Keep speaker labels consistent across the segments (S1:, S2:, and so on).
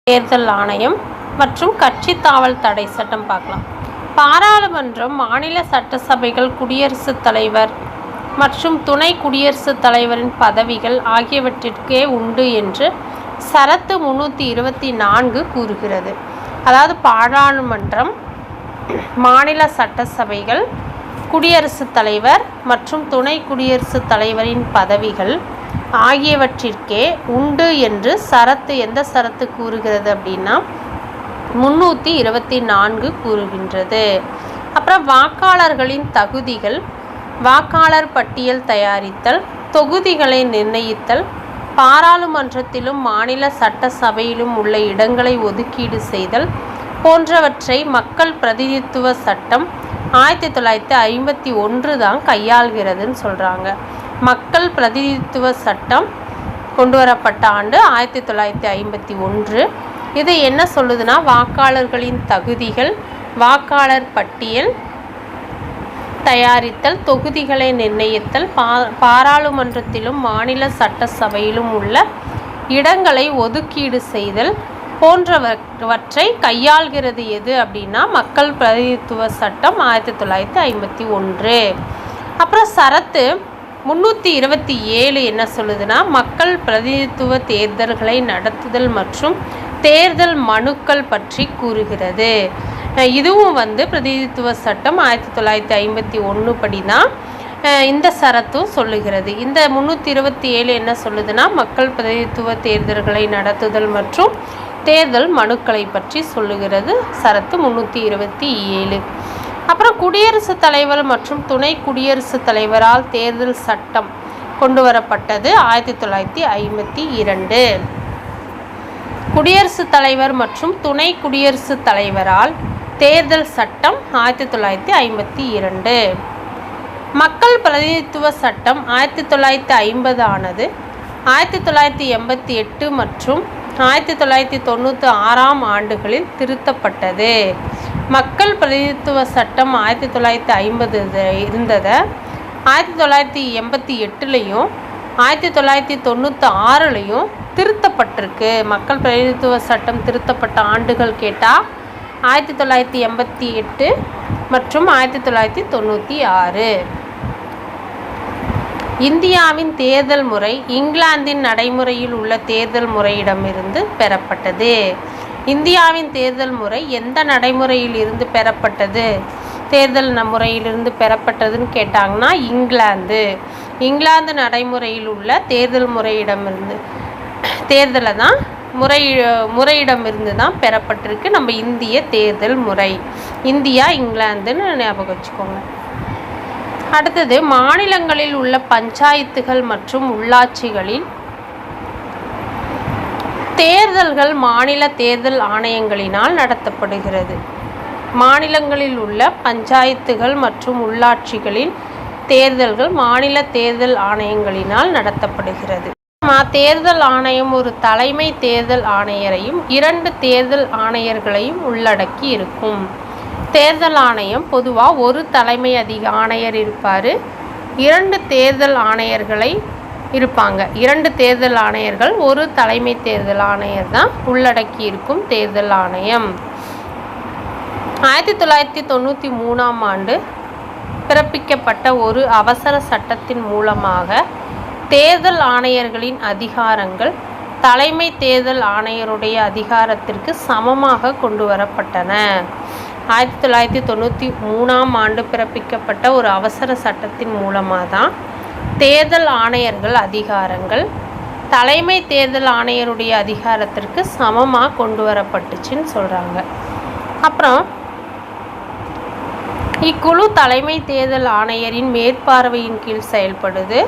S1: தேர்தல் ஆணையம் மற்றும் கட்சி தாவல் தடை சட்டம் பார்க்கலாம். பாராளுமன்றம், மாநில சட்டசபைகள், குடியரசுத் தலைவர் மற்றும் துணை குடியரசுத் தலைவரின் பதவிகள் ஆகியவற்றிற்கே உண்டு என்று சரத்து 324 கூறுகிறது. அதாவது பாராளுமன்றம், மாநில சட்டசபைகள், குடியரசுத் தலைவர் மற்றும் துணை குடியரசுத் தலைவரின் பதவிகள் ஆகியவற்றிற்கே உண்டு என்று சரத்து எந்த சரத்து கூறுகிறது அப்படின்னா 324 கூறுகின்றது. அப்புறம் வாக்காளர்களின் தகுதிகள், வாக்காளர் பட்டியல் தயாரித்தல், தொகுதிகளை நிர்ணயித்தல், பாராளுமன்றத்திலும் மாநில சட்டசபையிலும் உள்ள இடங்களை ஒதுக்கீடு செய்தல் போன்றவற்றை மக்கள் பிரதிநிதித்துவ சட்டம் 1951 தான் கையாள்கிறதுன்னு சொல்கிறாங்க. மக்கள் பிரதிநிதித்துவ சட்டம் கொண்டு வரப்பட்ட ஆண்டு 1951. இது என்ன சொல்லுதுன்னா, வாக்காளர்களின் தகுதிகள், வாக்காளர் பட்டியல் தயாரித்தல், தொகுதிகளை நிர்ணயித்தல், பாராளுமன்றத்திலும் மாநில சட்டசபையிலும் உள்ள இடங்களை ஒதுக்கீடு செய்தல் போன்றவற்றை கையாள்கிறது எது அப்படின்னா மக்கள் பிரதிநிதித்துவ சட்டம் 1951. அப்புறம் சரத்து 327 என்ன சொல்லுதுன்னா, மக்கள் பிரதிநிதித்துவ தேர்தல்களை நடத்துதல் மற்றும் தேர்தல் மனுக்கள் பற்றி கூறுகிறது. இதுவும் பிரதிநிதித்துவ சட்டம் 1951 படி தான் இந்த சரத்தும் சொல்லுகிறது. இந்த 327 என்ன சொல்லுதுன்னா, மக்கள் பிரதிநிதித்துவ தேர்தல்களை நடத்துதல் மற்றும் தேர்தல் மனுக்களை பற்றி சொல்லுகிறது சரத்து 327. அப்புறம் குடியரசுத் தலைவர் மற்றும் துணை குடியரசுத் தலைவரால் தேர்தல் சட்டம் கொண்டு வரப்பட்டது 1952. குடியரசுத் தலைவர் மற்றும் துணை குடியரசுத் தலைவரால் தேர்தல் சட்டம் 1952. மக்கள் பிரதிநிதித்துவ சட்டம் 1950 ஆனது 1988 மற்றும் 1996 ஆண்டுகளில் திருத்தப்பட்டது. மக்கள் பிரதிநிதித்துவ சட்டம் 1950 இருந்ததை 1988லையும் 1996லையும் திருத்தப்பட்டிருக்கு. மக்கள் பிரதிநிதித்துவ சட்டம் திருத்தப்பட்ட ஆண்டுகள் கேட்டால் 1988 மற்றும் 1996. இந்தியாவின் தேர்தல் முறை இங்கிலாந்தின் நடைமுறையில் உள்ள தேர்தல் முறையிடமிருந்து பெறப்பட்டது. இந்தியாவின் தேர்தல் முறை எந்த நடைமுறையில் இருந்து பெறப்பட்டது? தேர்தல் முறையிலிருந்து பெறப்பட்டதுன்னு கேட்டாங்கன்னா இங்கிலாந்து நடைமுறையில் உள்ள தேர்தல் முறையிடமிருந்து தேர்தலை தான் முறையிடமிருந்து தான் பெறப்பட்டிருக்கு நம்ம இந்திய தேர்தல் முறை. இந்தியா இங்கிலாந்துன்னு ஞாபகம் வச்சுக்கோங்க. அடுத்தது, மாநிலங்களில் உள்ள பஞ்சாயத்துகள் மற்றும் உள்ளாட்சிகளில் தேர்தல்கள் மாநில தேர்தல் ஆணையங்களினால் நடத்தப்படுகிறது. மாநிலங்களில் உள்ள பஞ்சாயத்துகள் மற்றும் உள்ளாட்சிகளில் தேர்தல்கள் மாநில தேர்தல் ஆணையங்களினால் நடத்தப்படுகிறது. தேர்தல் ஆணையம் ஒரு தலைமை தேர்தல் ஆணையரையும் 2 தேர்தல் ஆணையர்களையும் உள்ளடக்கி இருக்கும். தேர்தல் ஆணையம் பொதுவாக ஒரு தலைமை ஆணையர் இருப்பார், 2 தேர்தல் ஆணையர்களை இருப்பாங்க. 2 தேர்தல் ஆணையர்கள், ஒரு தலைமை தேர்தல் ஆணையர் தான் உள்ளடக்கி இருக்கும் தேர்தல் ஆணையம். 1993 ஆண்டு பிறப்பிக்கப்பட்ட ஒரு அவசர சட்டத்தின் மூலமாக தேர்தல் ஆணையர்களின் அதிகாரங்கள் தலைமை தேர்தல் ஆணையருடைய அதிகாரத்திற்கு சமமாக கொண்டு வரப்பட்டன. 1993 ஆண்டு பிறப்பிக்கப்பட்ட ஒரு அவசர சட்டத்தின் மூலமாக தான் தேர்தல் ஆணையர்கள் அதிகாரங்கள் தலைமை தேர்தல் ஆணையருடைய அதிகாரத்திற்கு சமமாக கொண்டு வரப்பட்டுச்சுன்னு சொல்கிறாங்க. அப்புறம் இக்குழு தலைமை தேர்தல் ஆணையரின் மேற்பார்வையின் கீழ் செயல்படுது.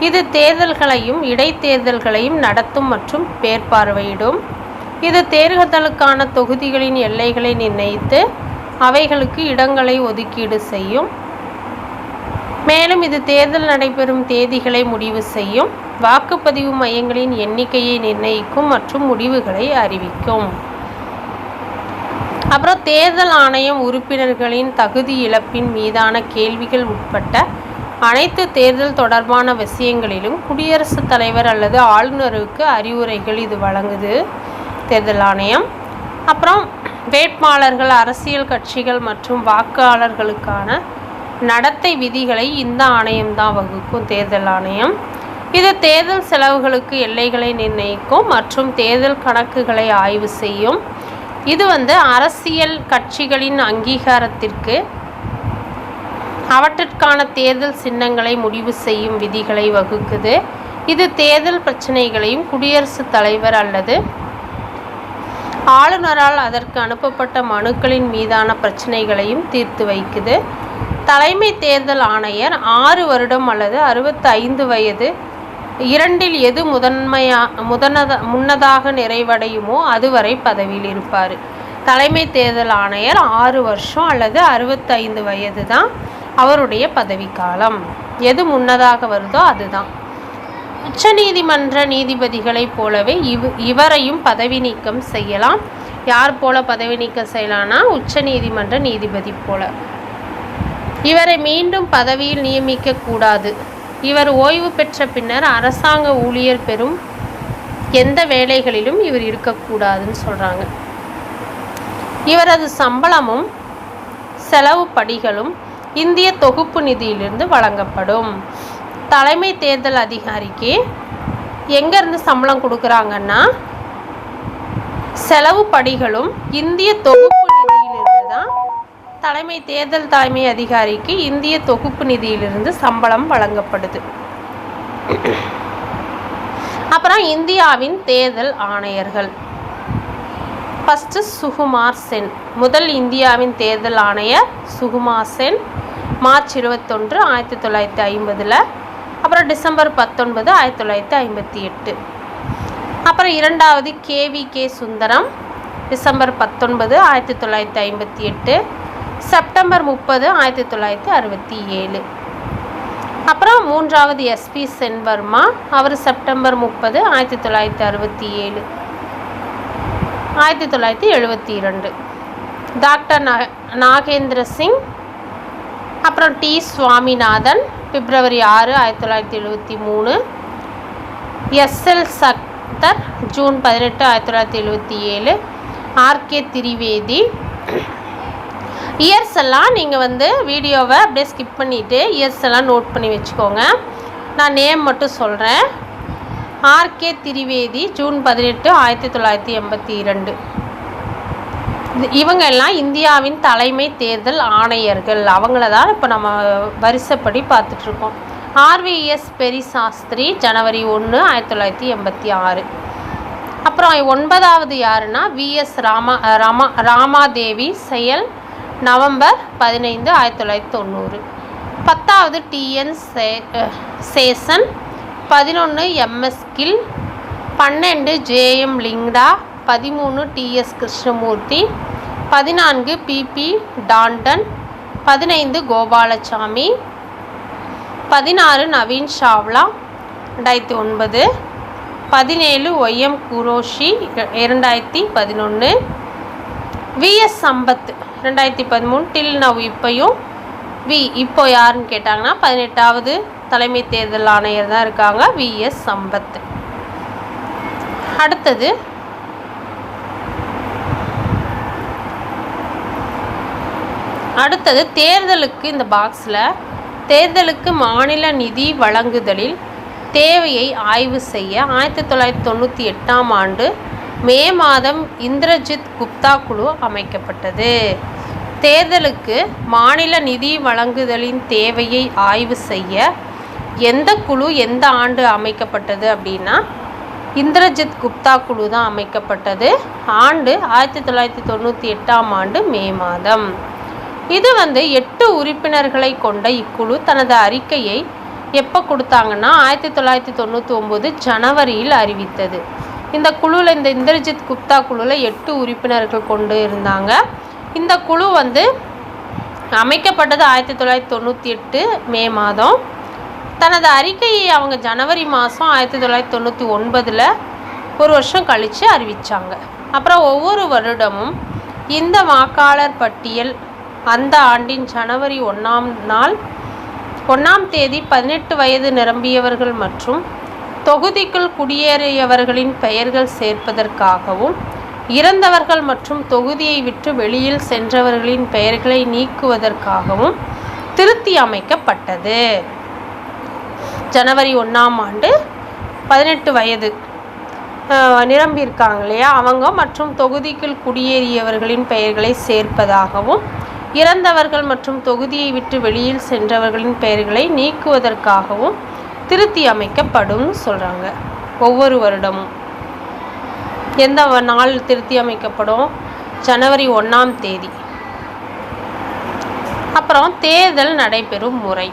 S1: இது தேர்தல்களையும் இடைத்தேர்தல்களையும் நடத்தும் மற்றும் மேற்பார்வையிடும். இது தேர்தலுக்கான தொகுதிகளின் எல்லைகளை நிர்ணயித்து அவைகளுக்கு இடங்களை ஒதுக்கீடு செய்யும். மேலும் இது தேர்தல் நடைபெறும் தேதிகளை முடிவு செய்யும், வாக்குப்பதிவு மையங்களின் எண்ணிக்கையை நிர்ணயிக்கும் மற்றும் முடிவுகளை அறிவிக்கும். அப்புறம் தேர்தல் ஆணையம் உறுப்பினர்களின் தகுதி இழப்பின் மீதான கேள்விகள் உட்பட்ட அனைத்து தேர்தல் தொடர்பான விஷயங்களிலும் குடியரசுத் தலைவர் அல்லது ஆளுநருக்கு அறிவுரைகள் இது வழங்குது. தேர்தல் ஆணையம். அப்புறம் வேட்பாளர்கள், அரசியல் கட்சிகள் மற்றும் வாக்காளர்களுக்கான நடத்தை விதிகளை இந்த ஆணையம்தான் வகுக்கும், தேர்தல் ஆணையம். இது தேர்தல் செலவுகளுக்கு எல்லைகளை நிர்ணயிக்கும் மற்றும் தேர்தல் கணக்குகளை ஆய்வு செய்யும். இது அரசியல் கட்சிகளின் அங்கீகாரத்திற்கு அவற்றிற்கான தேர்தல் சின்னங்களை முடிவு செய்யும் விதிகளை வகுக்குது. இது தேர்தல் பிரச்சனைகளையும் குடியரசுத் தலைவர் அல்லது ஆளுநரால் அதற்கு அனுப்பப்பட்ட மனுக்களின் மீதான பிரச்சனைகளையும் தீர்த்து வைக்குது. தலைமை தேர்தல் ஆணையர் 6 வருடம் அல்லது 65 வயது இரண்டில் எது முன்னதாக நிறைவடையுமோ அதுவரை பதவியில் இருப்பார். தலைமை தேர்தல் ஆணையர் 6 வருஷம் அல்லது 65 வயது தான் அவருடைய பதவிக்காலம். எது முன்னதாக வருதோ அதுதான். உச்சநீதிமன்ற நீதிபதிகளைப் போலவே இவரையும் பதவி நீக்கம் செய்யலாம். யார் போல பதவி நீக்கம் செய்யலாம்னா உச்சநீதிமன்ற நீதிபதி போல. இவரை மீண்டும் பதவியில் நியமிக்க கூடாது. இவர் ஓய்வு பெற்ற பின்னர் அரசாங்க ஊழியர் பெறும் எந்த வேலைகளிலும் இவர் இருக்கக்கூடாதுன்னு சொல்கிறாங்க. இவரது சம்பளமும் செலவு படிகளும் இந்திய தொகுப்பு நிதியிலிருந்து வழங்கப்படும். தலைமை தேர்தல் அதிகாரிக்கு எங்கேருந்து சம்பளம் கொடுக்குறாங்கன்னா செலவு படிகளும் இந்திய தொகுப்பு நிதியிலிருந்து தான் தலைமை அதிகாரிக்கு இந்திய தொகுப்பு நிதியிலிருந்து சம்பளம் வழங்கப்படுது. அப்புறம் இந்தியாவின் தேர்தல் ஆணையர்கள். ஃபஸ்ட்டு சுகுமார் சென். முதல் இந்தியாவின் தேர்தல் ஆணையர் சுகுமார் சென், மார்ச் 21, 1950. அப்புறம் டிசம்பர் 19, 1958. அப்புறம் இரண்டாவது KVK சுந்தரம், டிசம்பர் 19, 1958, செப்டம்பர் 30, 1967. அப்புறம் மூன்றாவது SP சென் வர்மா, அவர் செப்டம்பர் 30, 1967, 1972. டாக்டர் நாகேந்திர சிங், அப்புறம் T Swaminathan, February 6, 1973. SL Shakdher, June 18, 1977. RK Trivedi. Years எல்லாம் நீங்கள் வீடியோவை அப்படியே ஸ்கிப் பண்ணிவிட்டு இயர்ஸ் எல்லாம் நோட் பண்ணி வச்சுக்கோங்க. நான் நேம் மட்டும் சொல்கிறேன். RK Trivedi, June 18, 1982. இவங்க எல்லாம் இந்தியாவின் தலைமை தேர்தல் ஆணையர்கள். அவங்கள தான் இப்போ நம்ம வரிசைப்படி பார்த்துட்ருக்கோம். RVS பெரி சாஸ்திரி, ஜனவரி 1, 1986. அப்புறம் 9வது யாருன்னா VS ராமாதேவி செயல், நவம்பர் 15, 1990. 10வது TN Seshan, 11 MS Gill, 12 JM Lyngdoh, 13 TS Krishnamurthy, 14 PP Tandon, 15 Gopalaswami, 16 Naveen Chawla, 2009. 17 YM Qureshi, 2011. VS Sampath, 2013. Till now இப்போயும் இப்போ யாருன்னு கேட்டாங்கன்னா 18வது தலைமை தேர்தல் ஆணையர் தான் இருக்காங்க, VS சம்பத். அடுத்தது தேர்தலுக்கு, இந்த பாக்ஸில் தேர்தலுக்கு மாநில நிதி வழங்குதலில் தேவையை ஆய்வு செய்ய 1998ஆம் ஆண்டு மே மாதம் இந்திரஜித் குப்தா குழு அமைக்கப்பட்டது. தேர்தலுக்கு மாநில நிதி வழங்குதலின் தேவையை ஆய்வு செய்ய எந்த குழு எந்த ஆண்டு அமைக்கப்பட்டது அப்படின்னா இந்திரஜித் குப்தா குழு தான் அமைக்கப்பட்டது. ஆண்டு 1998ஆம் ஆண்டு மே மாதம். இது 8 உறுப்பினர்களை கொண்ட இக்குழு தனது அறிக்கையை எப்போ கொடுத்தாங்கன்னா 1999 ஜனவரியில் அறிவித்தது. இந்த குழுவில், இந்த இந்திரஜித் குப்தா குழுவில் 8 உறுப்பினர்கள் கொண்டு இருந்தாங்க. இந்த குழு அமைக்கப்பட்டது 1998 மே மாதம். தனது அறிக்கையை அவங்க ஜனவரி மாதம் 1999 ஒரு வருஷம் கழித்து அறிவித்தாங்க. அப்புறம் ஒவ்வொரு வருடமும் இந்த வாக்காளர் பட்டியல் அந்த ஆண்டின் ஜனவரி 1ஆம் தேதி 18 வயது நிரம்பியவர்கள் மற்றும் தொகுதிக்குள் குடியேறியவர்களின் பெயர்கள் சேர்ப்பதற்காகவும் இறந்தவர்கள் மற்றும் தொகுதியை விட்டு வெளியில் சென்றவர்களின் பெயர்களை நீக்குவதற்காகவும் திருத்தி அமைக்கப்பட்டது. ஜனவரி 1ஆம் ஆண்டு 18 வயது நிரம்பியிருக்காங்க இல்லையா, அவங்க மற்றும் தொகுதிக்குள் குடியேறியவர்களின் பெயர்களை சேர்ப்பதாகவும் இறந்தவர்கள் மற்றும் தொகுதியை விட்டு வெளியில் சென்றவர்களின் பெயர்களை நீக்குவதற்காகவும் திருத்தி அமைக்கப்படும் சொல்கிறாங்க. ஒவ்வொரு வருடமும் எந்த நாள் திருத்தி அமைக்கப்படும்? ஜனவரி 1ஆம் தேதி. அப்புறம் தேர்தல் நடைபெறும் முறை.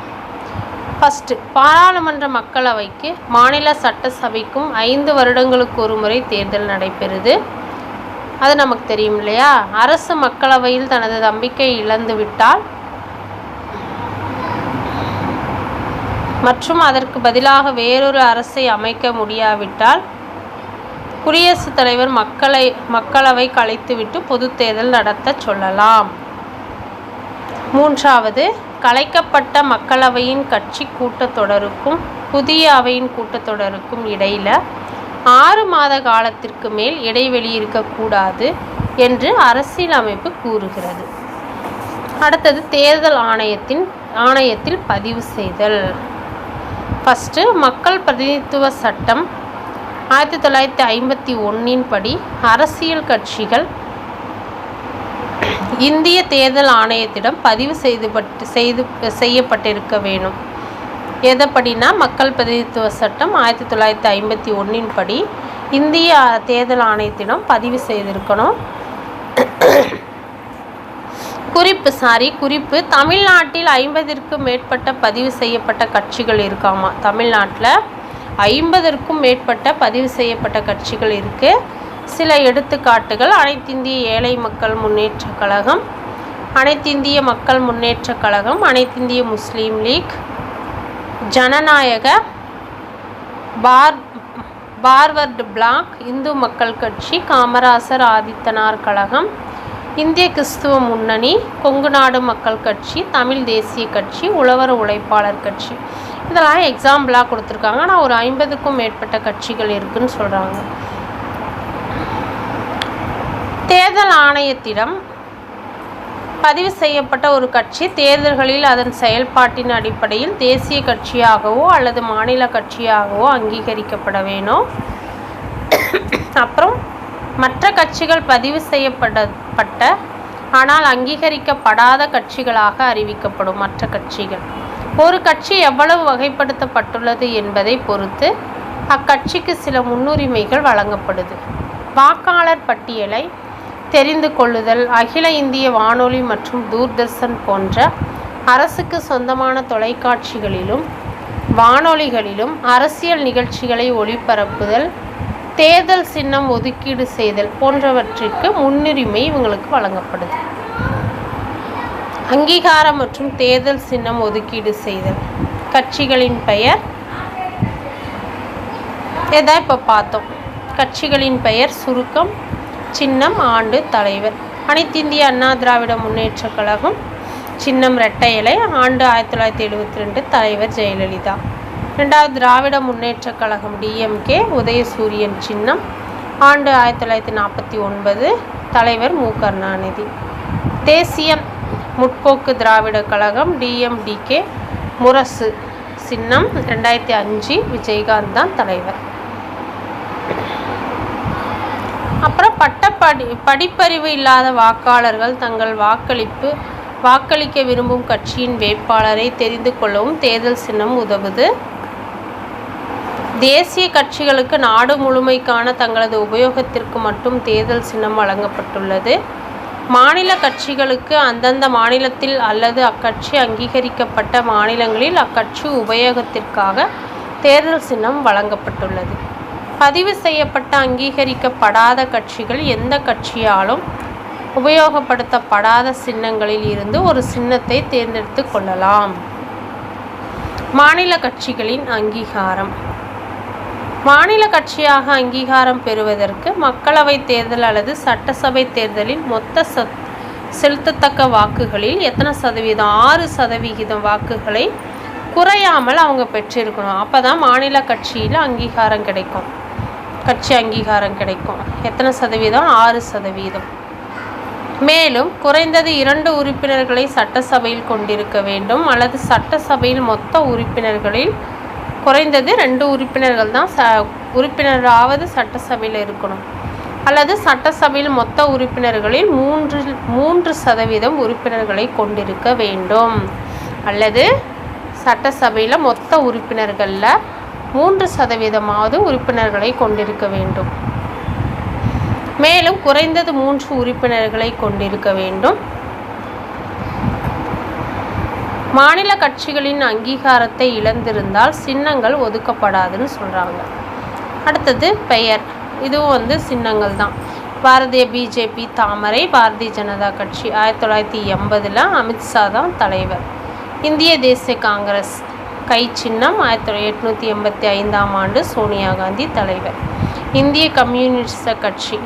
S1: ஃபஸ்ட்டு, பாராளுமன்ற மக்களவைக்கு மாநில சட்டசபைக்கும் 5 வருடங்களுக்கு ஒரு முறை தேர்தல் நடைபெறுது. அது நமக்கு தெரியும் இல்லையா. அரசு மக்களவையில் தனது நம்பிக்கை இழந்துவிட்டால் மற்றும் அதற்கு பதிலாக வேறொரு அரசை அமைக்க முடியாவிட்டால் குடியரசுத் தலைவர் மக்களவை கலைத்துவிட்டு பொது தேர்தல் நடத்த சொல்லலாம். 3வது, கலைக்கப்பட்ட மக்களவையின் கட்சி கூட்டத்தொடருக்கும் புதிய அவையின் கூட்டத்தொடருக்கும் இடையில 6 மாத காலத்திற்கு மேல் இடைவெளி இருக்கக்கூடாது என்று அரசியலமைப்பு கூறுகிறது. அடுத்தது, தேர்தல் ஆணையத்தில் பதிவு செய்தல். ஃபஸ்ட்டு, மக்கள் பிரதிநிதித்துவ சட்டம் 1951 படி அரசியல் கட்சிகள் இந்திய தேர்தல் ஆணையத்திடம் பதிவு செய்யப்பட்டிருக்க வேணும். எதப்படினா, மக்கள் பிரதிநிதித்துவ சட்டம் 1951 படி இந்திய தேர்தல் ஆணையத்திடம் பதிவு செய்திருக்கணும். குறிப்பு, தமிழ்நாட்டில் 50க்கும் மேற்பட்ட பதிவு செய்யப்பட்ட கட்சிகள் இருக்காமா. தமிழ்நாட்டில் 50க்கும் மேற்பட்ட பதிவு செய்யப்பட்ட கட்சிகள் இருக்குது. சில எடுத்துக்காட்டுகள்: அனைத்திந்திய ஏழை மக்கள் முன்னேற்ற கழகம், அனைத்திந்திய மக்கள் முன்னேற்ற கழகம், அனைத்திந்திய முஸ்லீம் லீக், ஜனநாயக பார்வர்டு பிளாக், இந்து மக்கள் கட்சி, காமராசர் ஆதித்தனார் கழகம், இந்திய கிறிஸ்துவ முன்னணி, கொங்கு நாடு மக்கள் கட்சி, தமிழ் தேசிய கட்சி, உழவர் உழைப்பாளர் கட்சி. இதெல்லாம் எக்ஸாம்பிளாக கொடுத்துருக்காங்க. ஆனால் ஒரு 50க்கும் மேற்பட்ட கட்சிகள் இருக்குதுன்னு சொல்கிறாங்க. தேர்தல் ஆணையத்திடம் பதிவு செய்யப்பட்ட ஒரு கட்சி தேர்தல்களில் அதன் செயல்பாட்டின் அடிப்படையில் தேசிய கட்சியாகவோ அல்லது மாநில கட்சியாகவோ அங்கீகரிக்கப்பட வேணும். அப்புறம் மற்ற கட்சிகள் பதிவு செய்யப்பட்ட ஆனால் அங்கீகரிக்கப்படாத கட்சிகளாக அறிவிக்கப்படும். மற்ற கட்சிகள் ஒரு கட்சி எவ்வளவு வகைப்படுத்தப்பட்டுள்ளது என்பதை பொறுத்து அக்கட்சிக்கு சில முன்னுரிமைகள் வழங்கப்படுது. வாக்காளர் பட்டியலை தெரிந்து கொள்ளுதல், அகில இந்திய வானொலி மற்றும் தூர்தர்ஷன் போன்ற அரசுக்கு சொந்தமான தொலைக்காட்சிகளிலும் வானொலிகளிலும் அரசியல் நிகழ்ச்சிகளை ஒளிபரப்புதல், தேர்தல் சின்னம் ஒதுக்கீடு செய்தல் போன்றவற்றிற்கு முன்னுரிமை இவங்களுக்கு வழங்கப்படுது. அங்கீகாரம் மற்றும் தேர்தல் சின்னம் ஒதுக்கீடு செய்தல். கட்சிகளின் பெயர் எதா இப்போ பார்த்தோம். கட்சிகளின் பெயர், சுருக்கம், சின்னம், ஆண்டு, தலைவர். அனைத்திந்திய அண்ணா திராவிட முன்னேற்ற கழகம், சின்னம் இரட்டை இலை, ஆண்டு 1972, தலைவர் ஜெயலலிதா. 2வது திராவிட முன்னேற்ற கழகம் டிஎம்கே, உதயசூரியன் சின்னம், ஆண்டு 1949, தலைவர் மு கருணாநிதி. தேசிய முற்போக்கு திராவிட கழகம் டிஎம்டிகே, முரசு சின்னம், 2005, விஜயகாந்த் தான் தலைவர். அப்புறம் படிப்பறிவு இல்லாத வாக்காளர்கள் தங்கள் வாக்களிக்க விரும்பும் கட்சியின் வேட்பாளரை தெரிந்து கொள்ளவும் தேர்தல் சின்னம் உதவுது. தேசிய கட்சிகளுக்கு நாடு முழுமைக்கான தங்களது உபயோகத்திற்கு மட்டும் தேர்தல் சின்னம் வழங்கப்பட்டுள்ளது. மாநில கட்சிகளுக்கு அந்தந்த மாநிலத்தில் அல்லது அக்கட்சி அங்கீகரிக்கப்பட்ட மாநிலங்களில் அக்கட்சி உபயோகத்திற்காக தேர்தல் சின்னம் வழங்கப்பட்டுள்ளது. பதிவு செய்யப்பட்ட அங்கீகரிக்கப்படாத கட்சிகள் எந்த கட்சியாலும் உபயோகப்படுத்தப்படாத சின்னங்களில் இருந்து ஒரு சின்னத்தை தேர்ந்தெடுத்து கொள்ளலாம். மாநில கட்சிகளின் அங்கீகாரம். மாநில கட்சியாக அங்கீகாரம் பெறுவதற்கு மக்களவை தேர்தல் அல்லது சட்டசபை தேர்தலில் மொத்த செலுத்தத்தக்க வாக்குகளில் எத்தனை சதவீதம்? 6% வாக்குகளை குறையாமல் அவங்க பெற்றிருக்கணும். அப்போ தான் மாநில கட்சியில் அங்கீகாரம் கிடைக்கும். கட்சி அங்கீகாரம் கிடைக்கும். எத்தனை சதவீதம்? 6%. மேலும் குறைந்தது 2 உறுப்பினர்களை சட்டசபையில் கொண்டிருக்க வேண்டும், அல்லது சட்டசபையில் மொத்த உறுப்பினர்களில் குறைந்தது 2 உறுப்பினர்கள் தான் உறுப்பினராவது சட்டசபையில் இருக்கணும், அல்லது சட்டசபையில் மொத்த உறுப்பினர்களில் 3% உறுப்பினர்களை கொண்டிருக்க வேண்டும், அல்லது சட்டசபையில் மொத்த உறுப்பினர்களில் 3% உறுப்பினர்களை கொண்டிருக்க வேண்டும். மேலும் குறைந்தது 3 உறுப்பினர்களை கொண்டிருக்க வேண்டும். மாநில கட்சிகளின் அங்கீகாரத்தை இழந்திருந்தால் சின்னங்கள் ஒதுக்கப்படாதுன்னு சொல்கிறாங்க. அடுத்தது பெயர். இதுவும் சின்னங்கள் தான். பாரதிய பிஜேபி தாமரை, பாரதிய ஜனதா கட்சி 1980 அமித்ஷா தான் தலைவர். இந்திய தேசிய காங்கிரஸ் கை சின்னம் 1885 சோனியா காந்தி தலைவர். இந்திய கம்யூனிஸ்ட் கட்சி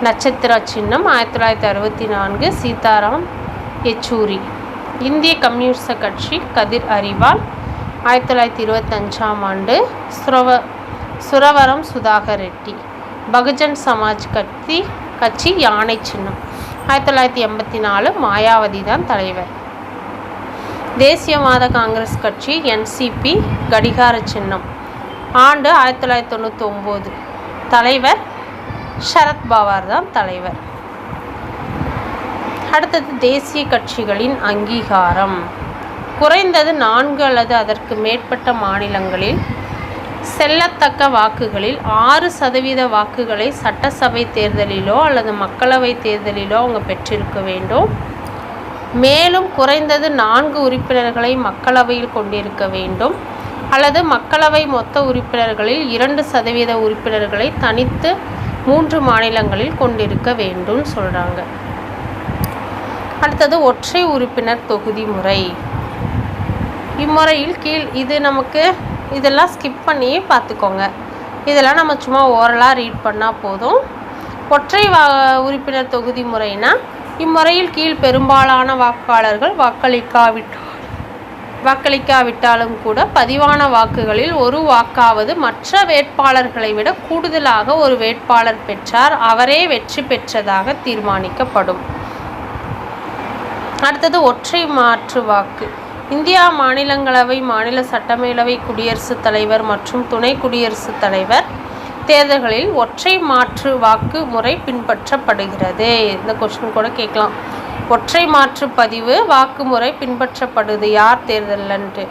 S1: நட்சத்திர சின்னம் 1964 சீதாராம் யெச்சூரி. இந்திய கம்யூனிஸ்ட் கட்சி கதிர் அரிவால் 1925 சுரவரம் சுதாகர் ரெட்டி. பகுஜன் சமாஜ் கட்சி யானை சின்னம் 1984 மாயாவதி தான் தலைவர். தேசியவாத காங்கிரஸ் கட்சி என்சிபி கடிகார சின்னம், ஆண்டு 1999, தலைவர் சரத்பவார் தான் தலைவர். அடுத்தது தேசிய கட்சிகளின் அங்கீகாரம். குறைந்தது 4 அல்லது அதற்கு மேற்பட்ட மாநிலங்களில் செல்லத்தக்க வாக்குகளில் 6% வாக்குகளை சட்டசபை தேர்தலிலோ அல்லது மக்களவை தேர்தலிலோ அவங்க பெற்றிருக்க வேண்டும். மேலும் குறைந்தது 4 உறுப்பினர்களை மக்களவையில் கொண்டிருக்க வேண்டும், அல்லது மக்களவை மொத்த உறுப்பினர்களில் 2% உறுப்பினர்களை தனித்து 3 மாநிலங்களில் கொண்டிருக்க வேண்டும் சொல்கிறாங்க. அடுத்தது ஒற்றை உறுப்பினர் தொகுதி முறை. இம்முறையில் இதெல்லாம் ஸ்கிப் பண்ணி பார்த்துக்கோங்க. இதெல்லாம் நம்ம சும்மா ஓரலாக ரீட் பண்ணால் போதும். ஒற்றை உறுப்பினர் தொகுதி முறைனா, இம்முறையில் கீழ் பெரும்பாலான வாக்காளர்கள் வாக்களிக்காவிட்டாலும் கூட பதிவான வாக்குகளில் ஒரு வாக்காவது மற்ற வேட்பாளர்களை விட கூடுதலாக ஒரு வேட்பாளர் பெற்றார் அவரே வெற்றி பெற்றதாக தீர்மானிக்கப்படும். அடுத்தது ஒற்றை மாற்று வாக்கு. இந்தியா மாநிலங்களவை, மாநில சட்டமேலவை, குடியரசுத் தலைவர் மற்றும் துணை குடியரசுத் தலைவர் தேர்தல்களில் ஒற்றை மாற்று வாக்கு முறை பின்பற்றப்படுகிறது. இந்த கொஸ்டின் கூட கேட்கலாம். ஒற்றை மாற்று பதிவு வாக்கு முறை பின்பற்றப்படுது யார் தேர்தலன்ட்டு?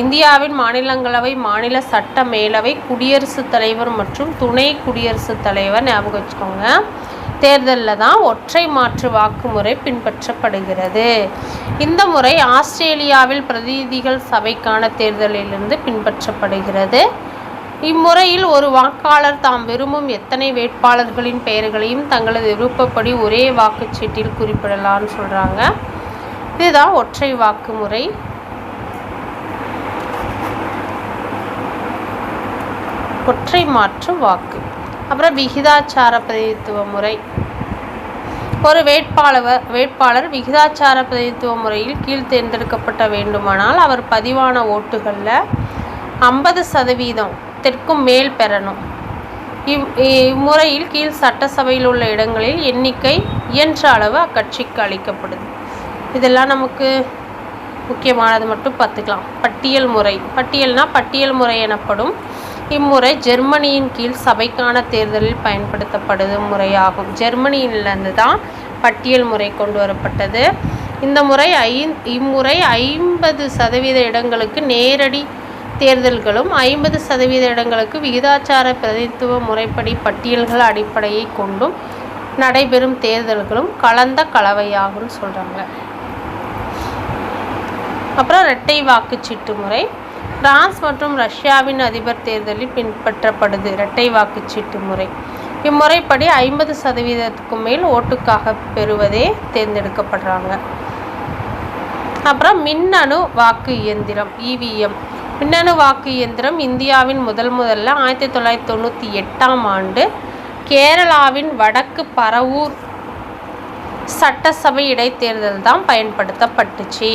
S1: இந்தியாவின் மாநிலங்களவை, மாநில சட்ட மேலவை, குடியரசுத் தலைவர் மற்றும் துணை குடியரசுத் தலைவர் ஞாபகம் வச்சுக்கோங்க, தேர்தலில் தான் ஒற்றை மாற்று வாக்கு முறை பின்பற்றப்படுகிறது. இந்த முறை ஆஸ்திரேலியாவில் பிரதிநிதிகள் சபைக்கான தேர்தலிலிருந்து பின்பற்றப்படுகிறது. இம்முறையில் ஒரு வாக்காளர் தாம் விரும்பும் எத்தனை வேட்பாளர்களின் பெயர்களையும் தங்களது விருப்பப்படி ஒரே வாக்குச்சீட்டில் குறிப்பிடலாம்னு சொல்கிறாங்க. இதுதான் ஒற்றை வாக்கு முறை. ஒற்றை மாற்று வாக்கு. அப்புறம் விகிதாச்சார பிரதிநிதித்துவ முறை. ஒரு வேட்பாளர் விகிதாச்சார பிரதிநிதித்துவ முறையில் கீழ் தேர்ந்தெடுக்கப்பட வேண்டுமானால் அவர் பதிவான ஓட்டுகளில் 50% மேல் பெறணும். இம்முறையில் கீழ் சட்டசபையில் உள்ள இடங்களில் எண்ணிக்கை இயன்ற அளவு அக்கட்சிக்கு அளிக்கப்படுது. இதெல்லாம் நமக்கு முக்கியமானது மட்டும் பார்த்துக்கலாம். பட்டியல் முறை. பட்டியல் முறை எனப்படும். இம்முறை ஜெர்மனியின் கீழ் சபைக்கான தேர்தலில் பயன்படுத்தப்படும் முறையாகும். ஜெர்மனியிலிருந்து தான் பட்டியல் முறை கொண்டு வரப்பட்டது. இம்முறை 50% இடங்களுக்கு நேரடி தேர்தல்களும் 50% இடங்களுக்கு விகிதாச்சார பிரதிநிதித்துவ முறைப்படி பட்டியல்கள் அடிப்படையை கொண்டும் நடைபெறும் தேர்தல்களும் கலந்த கலவையாகும்னு சொல்கிறாங்க. அப்புறம் இரட்டை வாக்குச்சீட்டு முறை. பிரான்ஸ் மற்றும் ரஷ்யாவின் அதிபர் தேர்தலில் பின்பற்றப்படுது இரட்டை வாக்குச்சீட்டு முறை. இம்முறைப்படி 50% மேல் ஓட்டுக்காக பெறுவதே தேர்ந்தெடுக்கப்படுறாங்க. அப்புறம் மின்னணு வாக்கு இயந்திரம் EVM. மின்னணு வாக்கு இயந்திரம் இந்தியாவின் முதல்ல 1998 கேரளாவின் வடக்கு பரவூர் சட்டசபை இடைத்தேர்தல் தான் பயன்படுத்தப்பட்டுச்சு.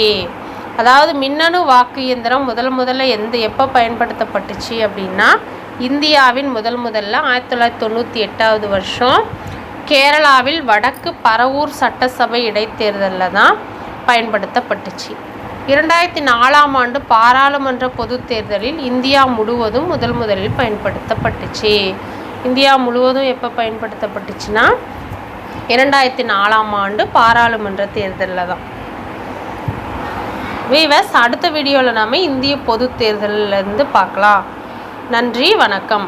S1: அதாவது மின்னணு வாக்கு இயந்திரம் முதல்ல எப்போ பயன்படுத்தப்பட்டுச்சு அப்படின்னா இந்தியாவின் முதல்ல 1998 வருஷம் கேரளாவில் வடக்கு பரவூர் சட்டசபை இடைத்தேர்தலில் தான் பயன்படுத்தப்பட்டுச்சு. 2004 ஆண்டு பாராளுமன்ற பொதுத் தேர்தலில் இந்தியா முழுவதும் முதலில் பயன்படுத்தப்பட்டுச்சு. இந்தியா முழுவதும் எப்போ பயன்படுத்தப்பட்டுச்சுன்னா 2004 ஆண்டு பாராளுமன்ற தேர்தலில் தான். வீவர்ஸ், அடுத்த வீடியோவில் நாம் இந்திய பொதுத் தேர்தலில் இருந்து பார்க்கலாம். நன்றி, வணக்கம்.